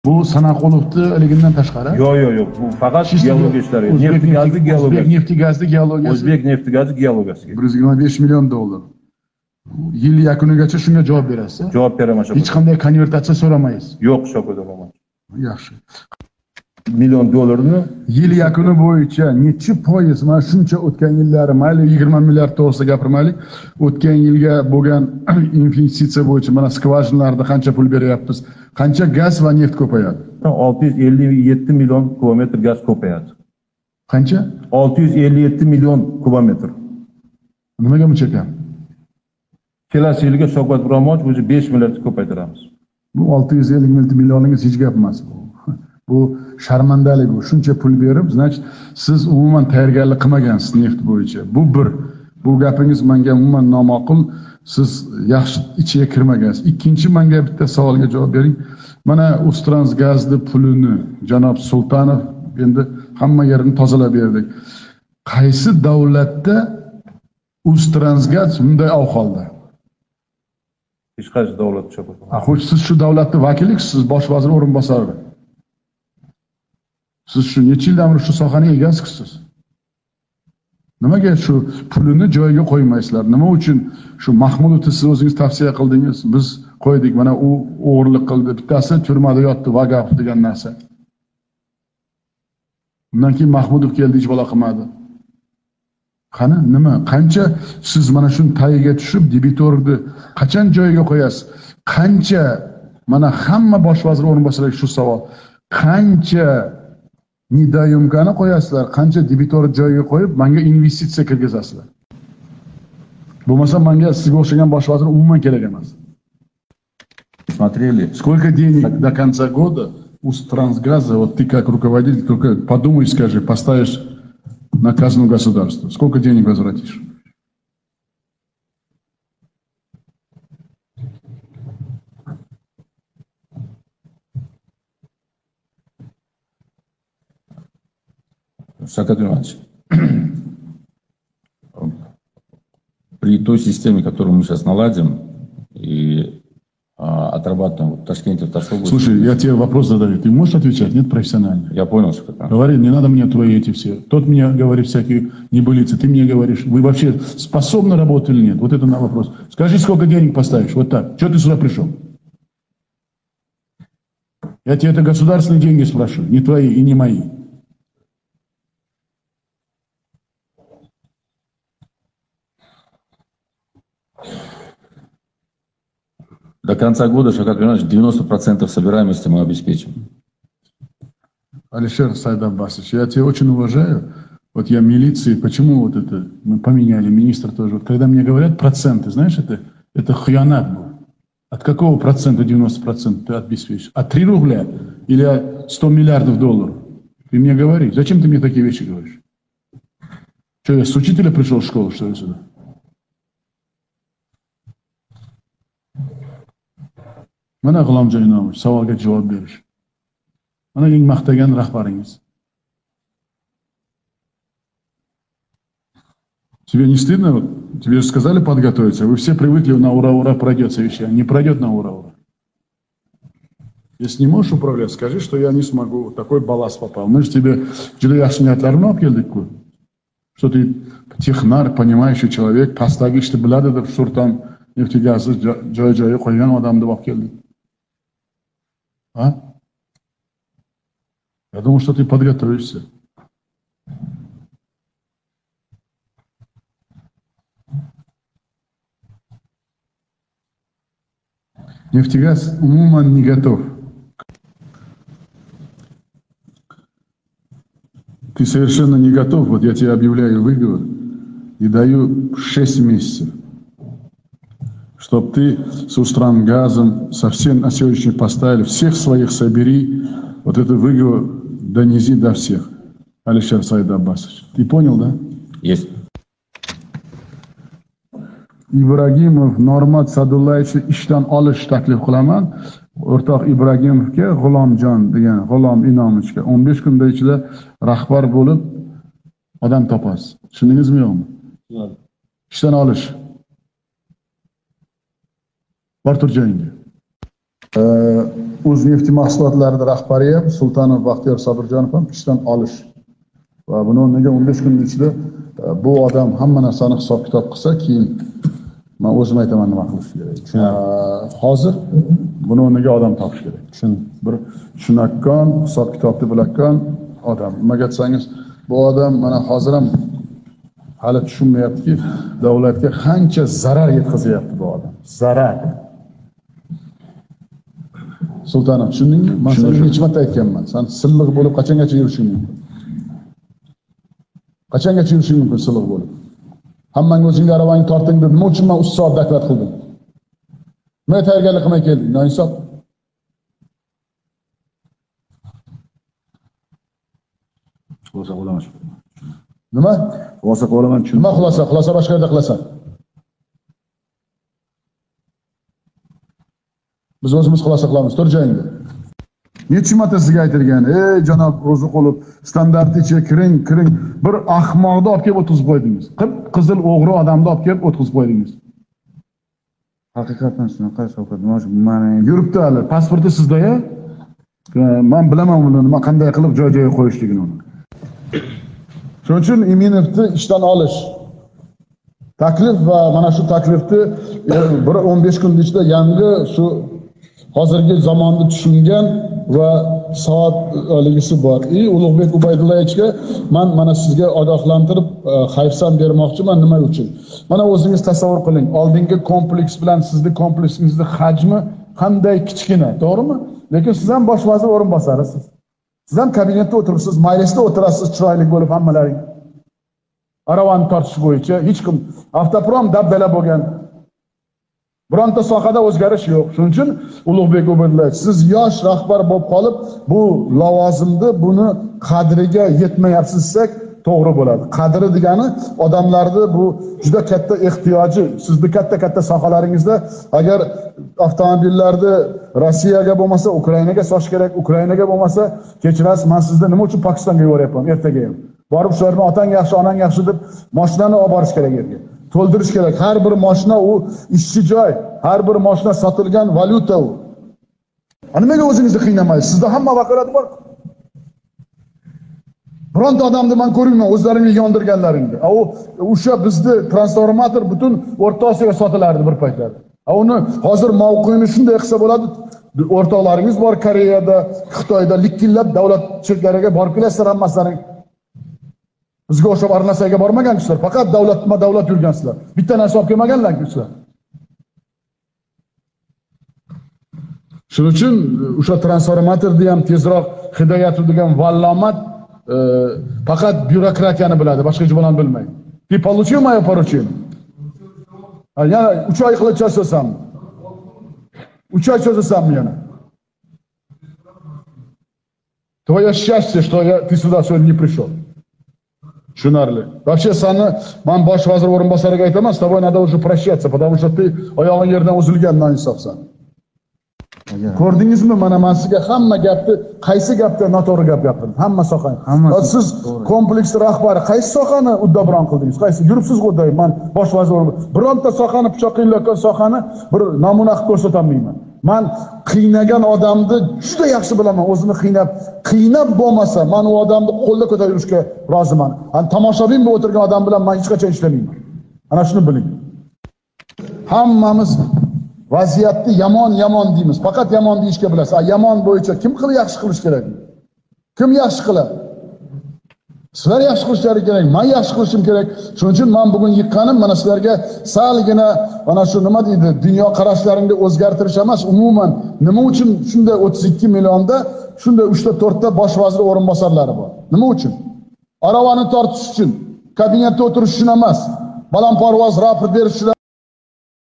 Bu Sanaqo'lovni ligidan tashqari? Yo'q. Bu faqat geologiya ishlari. Neft-gazli geologiya. O'zbek nefti-gazli geologiyasi. O'zbek neft-gazi geologiyasiga. 125 million dollar. Yil yakunigacha shunga javob berasiz. Javob beraman. Hech qanday konvertatsiya so'ramaysiz. Yo'q, Shokot Obama. Yaxshi. Million dollarni yil yakuni bo'yicha necha foiz, mana shuncha o'tgan yillari, mayli 20 milliard to'g'risida gapirmaylik, o'tgan yilga bo'lgan investitsiya bo'yicha mana skvajinlarda qancha pul beryapmiz, qancha gaz va neft ko'payadi? 657 million kubometr gaz ko'payadi. Qancha? 657 million kubometr. Nimaga buncha kam? Kelasi yilga Shokot Obama o'zi 5 milliard ko'paytiramiz. Bu 650 millioningiz hech gap emas. Bu sharmandalik, bu shuncha pul berib, значит, siz umuman tayyorgarlik qilmagansiz neft bo'yicha. Bu bir. Bu gapingiz menga umuman noma'qul. Siz yaxshi ichiga kirmagansiz. Ikkinchi, menga bitta savolga javob bering. Mana Uztransgazning pulini janob Sultanov endi hamma yerini tozalab berdik. Qaysi davlatda Uztransgaz bunday ahvolda? Hech qaysi davlat Shokot. Xo'sh, siz shu davlatning vakilisiz, bosh vazir o'rinbosari. Siz shu necha yildan beri shu sohaning egasisiz. Nimaga shu pulini joyiga qo'ymaysizlar? Nima uchun shu Mahmudovni siz o'zingiz tavsiya qildingiz? Biz qo'ydik, mana u o'g'irlik qildi, bittasi turmada yotdi, Vagapov degan narsa. Undan keyin Mahmudov keldi, hech bola qilmadi. Qani nima? Qancha siz mana shuni tagiga tushib, debitorni qachon joyiga qo'yasiz? Qancha, mana hamma bosh vazir o'rinbosariga shu savol. Qancha nidayumkani qo'yasizlar, qancha debitorni joyiga qo'yib, menga investitsiya kirgizasizlar. Bo'lmasa menga sizga o'xshagan bosh vazir umuman kerak emas. Смотрели, сколько денег до конца года у Трансгаза, вот ты как руководитель, только подумай и скажи, поставишь на казну государства, сколько денег возвратишь? Шавкат Иванович, при той системе, которую мы сейчас наладим и отрабатываем в Ташкенте, в Ташкенте. Слушай, я тебе вопрос задаю, ты можешь отвечать? Нет, профессионально. Я понял, что это. Говори, не надо мне твои эти все. Тот мне говорит всякие небылицы, ты мне говоришь. Вы вообще способны работать или нет? Вот это на вопрос. Скажи, сколько денег поставишь? Вот так. Что ты сюда пришел? Я тебе это государственные деньги спрашиваю, не твои и не мои. До конца года, Шавкат Иванович, 90% собираемости мы обеспечим. Алишер Сайдаббасович, я тебя очень уважаю. Вот я милиции, почему вот это, мы поменяли, министр тоже. Вот когда мне говорят проценты, знаешь, это хьянат был. От какого процента 90% ты обеспечишь? От 3 рубля или от 100 миллиардов долларов? Ты мне говори. Зачем ты мне такие вещи говоришь? Что, я с учителя пришел в школу, что ли, сюда? Mana G'ulomjon Inomovich savolga javob berish. Mana eng maqtagan rahbaringiz. Тебе не стыдно? Вот, тебе же сказали подготовиться. Вы все привыкли на ура-ура пройдет совещание. Не пройдет на ура-ура. Если не можешь управлять, скажи, что я не смогу. Такой балласт попал. Мы же тебе juda keldik-ku. Что ты технар, понимающий человек, pastdagi ishni biladi deb shurtam neftigazni joy-joyiga qo'ygan odam deb olib keldik. А? Я думал, что ты подготовишься. Нефтегаз умуман не готов. Ты совершенно не готов. Вот я тебе объявляю выговор и даю 6 месяцев, чтобы ты с Устрангазом, со всем на сегодняшний поставили, всех своих собери, вот этот выговор донеси до всех. Алишер Сайдаббасович. Ты понял, да? Есть. Ibragimov Normat Sadullayevni ishdan olish taklif qilaman. O'rtoq Ibragimovga G'ulomjon degan G'ulom Inomovichga 15 kunda ichida rahbar bo'lib odam topasiz. Tushundingizmi yo'qmi? Ishdan olish. Bor tur joyingga. O'znefti mahsulotlarida rahbari ham Sultonov Baxtiyor Sobirjonov ham ishdan olish va buni o'rniga 15 kun ichida bu odam hamma narsani hisob kitob qilsa, keyin men o'zim aytaman nima qilish kerak. Hozir buni o'rniga odam topish kerak. Bir tushunadigan, hisob kitobni biladigan odam. Nimaga desangiz, bu odam mana hozir ham hali tushunmayaptiki, davlatga qancha zarar yetkazyapti bu odam. Zarar. Sultanov, tushundingmi? Men senga necha marta aytganman. Sen silliq bo'lib qachongacha yurishing mumkin? Qachongacha yurishing mumkin silliq bo'lib? Hammanga o'zingga aravangni torting deb, nima uchun men 3 soat doklad qildim? Nima tayyorgarlik qilmay kelding? Noinsof. Xulosa qilaman. Nima? Xulosa qilaman. Nima xulosa? Xulosa boshqa yerda qilasan. Biz o'zimiz xulosa qilamiz, tur joyingda. Necha marta sizga aytilgan, ey janob Ro'ziqulov, standarticha kiring. Bir ahmoqni olib kelib o'tkazib qo'ydingiz. Qip-qizil o'g'ri odamni olib kelib o'tkazib qo'ydingiz. Haqiqatan shunaqa Shavkat, mana Yuribdi hali, pasporti sizda-ya? Men bilaman uni nima qanday qilib joy-joyiga qo'yishligini uni. Shuning uchun Iminovni ishdan olish taklif va mana shu taklifni 15 kun ichida yangi shu hozirgi zamonni tushungan va soat ligisi bor. Ulug'bek Ubaydullayevga men mana sizga ogohlantirib hayfsan bermoqchiman. Nima uchun? Mana o'zingiz tasavvur qiling, oldingi kompleks bilan sizning kompleksingizni hajmi qanday kichkina, to'g'rimi? Lekin siz ham bosh vazir o'rinbosarisiz. Siz ham kabinetda o'tiribsiz, majlisda o'tirasiz, chiroyli bo'lib hammalaring. Aravani tortish bo'yicha hech kim avtoprom dabdala bo'lgan. Bironta sohada o'zgarish yo'q. Shuning uchun Ulug'bek Ubaydullayevich, siz yosh rahbar bo'lib qolib, bu lavozimni buni qadriga yetmayapsiz desak to'g'ri bo'ladi. Qadri degani odamlarni bu juda katta ehtiyoji. Sizning katta sohalaringizda agar avtomobillarni Rossiyaga bo'lmasa Ukrainaga soch kerak, Ukrainaga bo'lmasa kechirasiz, men sizni nima uchun Pokistonga yuboryapman ertaga ham. Borib shularni otang yaxshi, onang yaxshi deb mashinani olib borish kerak yerga. To'ldirish kerak. Har bir mashina u ishchi joy, har bir mashina sotilgan valyuta u. Nimaga o'zingizni qiynamaysiz? Sizda hamma vakolat bor. Bironta odamni men ko'rmayman, o'zlaringni yondirganlaringni. O'sha bizni transformator butun O'rta Osiyoga sotilardi bir paytlarda. Uni hozir mavqeini shunday qilsa bo'ladi. O'rtoqlaringiz bor Koreyada, Xitoyda likkillab davlat cheklariga borib kelasizlar hammasini. Bizga o'xshab arnasaga bormagan kishilar, faqat davlat yurgansizlar. Bitta narsa olib kelmaganlar kishilar. Shuning uchun o'sha transformatorni ham tezroq hidoyat degan vallomat faqat byurokratiyani biladi, boshqa hech bo'lani bilmaydi. Ты получил мое поручение? Yana 3 oy qilib chasasam. 3 oy cho'zasammi yana? Твое счастье, что ты сюда сегодня не пришел. Tushunarli. Вообще seni men bosh vazir o'rinbosariga aytaman, с тобой надо уже прощаться, потому что ты oyog'ing yerdan uzilgan noinsofsan. Ko'rdingizmi, mana men sizga hamma gapni, qaysi gapda noto'g'ri gap gapirdim? Hamma sohani. Siz kompleks rahbari qaysi sohani uddabron qildingiz? Qaysi yuribsiz o'day? Men bosh vazir bironta sohani pichoq qilayotgan sohani bir namuna qilib ko'rsatolmayman. Men qiynagan odamni juda yaxshi bilaman. O'zini qiynab bo'lmasa, men u odamni qo'lda ko'tarib yurishga roziman. Tomoshabin bo'lib o'tirgan odam bilan men hech qachon ishlamayman. Ana shuni biling. Hammamiz vaziyatni yomon deymiz. Faqat yomon deyishga bilasiz. Yomon bo'yicha kim yaxshi qilish kerak? Kim yaxshi qiladi? Sizlar yaxshi qilishlari kerak, men yaxshi qilishim kerak. Shuning uchun men bugun yiqqanim mana sizlarga salgina mana shu nima deydi, dunyo qarashlaringni o'zgartirish emas, umuman nima uchun shunday 32 millionda shunday 3 ta 4 ta bosh vazir o'rinbosarlari bor? Nima uchun? Aravani tortish uchun, kabinetda o'tirish uchun emas, balandparvoz raport berish uchun